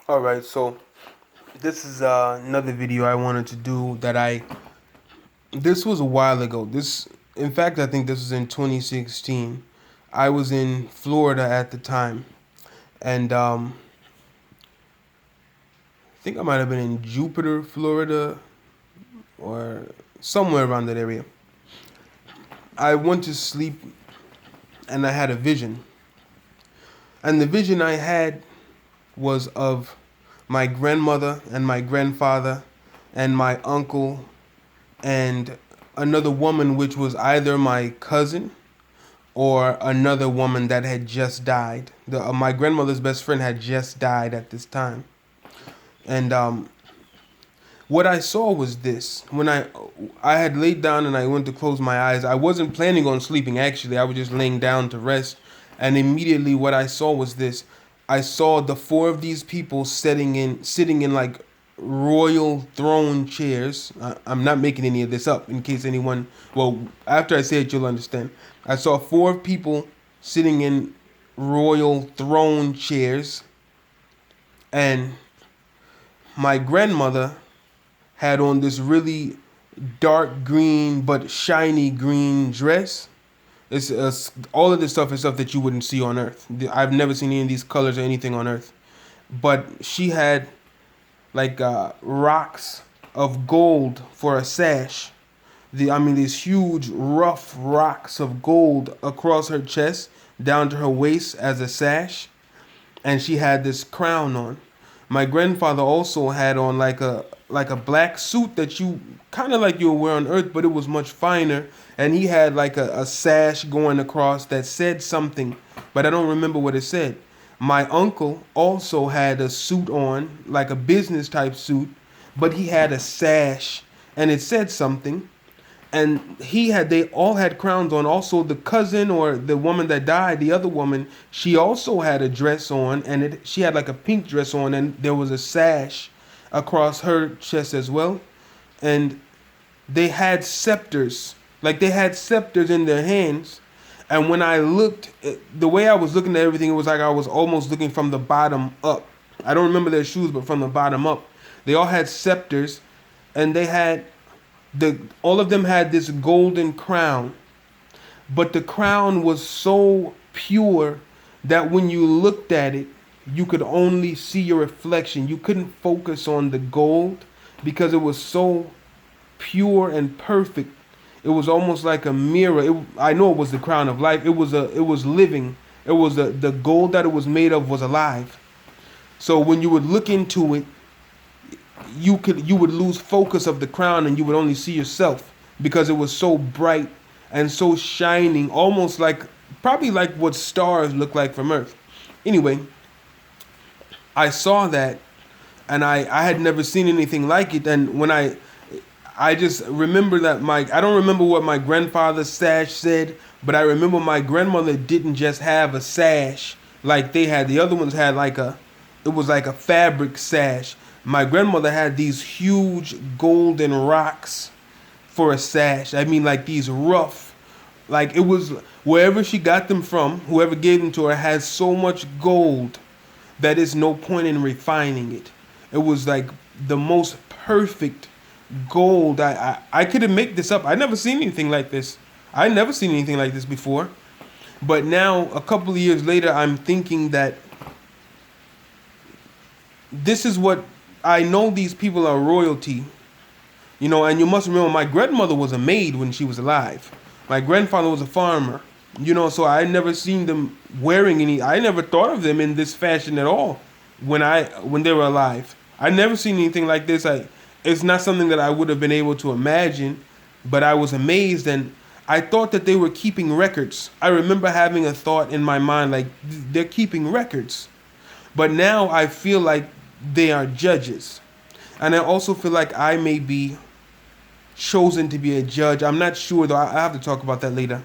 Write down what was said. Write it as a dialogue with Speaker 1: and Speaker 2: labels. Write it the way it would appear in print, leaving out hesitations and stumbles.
Speaker 1: All right, so this is another video I wanted to do this was a while ago. In fact, I think this was in 2016. I was in Florida at the time, and I think I might have been in Jupiter, Florida, or somewhere around that area. I went to sleep, and I had a vision, and the vision I had was of my grandmother and my grandfather and my uncle and another woman, which was either my cousin or another woman that had just died. My grandmother's best friend had just died at this time. And what I saw was this. When I had laid down and I went to close my eyes, I wasn't planning on sleeping, actually. I was just laying down to rest. And immediately what I saw was this. I saw the four of these people sitting in like royal throne chairs. I'm not making any of this up in case anyone, well, after I say it, you'll understand. I saw four people sitting in royal throne chairs, and my grandmother had on this really dark green but shiny green dress. It's all of this stuff is stuff that you wouldn't see on Earth. I've never seen any of these colors or anything on Earth. But she had like rocks of gold for a sash. These huge rough rocks of gold across her chest down to her waist as a sash, and she had this crown on. My grandfather also had on like a black suit that you kind of like you would wear on Earth, but it was much finer, and he had like a sash going across that said something, but I don't remember what it said. My uncle also had a suit on, like a business type suit, but he had a sash and it said something. And they all had crowns on. Also, the cousin or the woman that died, the other woman, she also had a dress on, and she had like a pink dress on, and there was a sash across her chest as well. And they had scepters, like they had scepters in their hands. And when I looked, the way I was looking at everything, it was like I was almost looking from the bottom up. I don't remember their shoes, but from the bottom up. They all had scepters, and they had all of them had this golden crown. But the crown was so pure that when you looked at it, you could only see your reflection. You couldn't focus on the gold because it was so pure and perfect. It was almost like a mirror. I know it was the crown of life. It was living. The gold that it was made of was alive. So when you would look into it, you would lose focus of the crown and you would only see yourself because it was so bright and so shining, almost like probably like what stars look like from Earth. Anyway, I saw that, and I had never seen anything like it. And when I just remember that I don't remember what my grandfather's sash said, but I remember my grandmother didn't just have a sash like they had. The other ones had it was like a fabric sash. My grandmother had these huge golden rocks for a sash. I mean, like these rough, like it was wherever she got them from, whoever gave them to her has so much gold that is no point in refining it. It was like the most perfect gold. I couldn't make this up. I never seen anything like this. I never seen anything like this before. But now, a couple of years later, I'm thinking that this is what I know. These people are royalty, and you must remember my grandmother was a maid when she was alive. My grandfather was a farmer, so I never seen them wearing any. I never thought of them in this fashion at all when they were alive. I never seen anything like this. It's not something that I would have been able to imagine, but I was amazed, and I thought that they were keeping records. I remember having a thought in my mind like they're keeping records. But now I feel like they are judges. And I also feel like I may be chosen to be a judge. I'm not sure though. I have to talk about that later.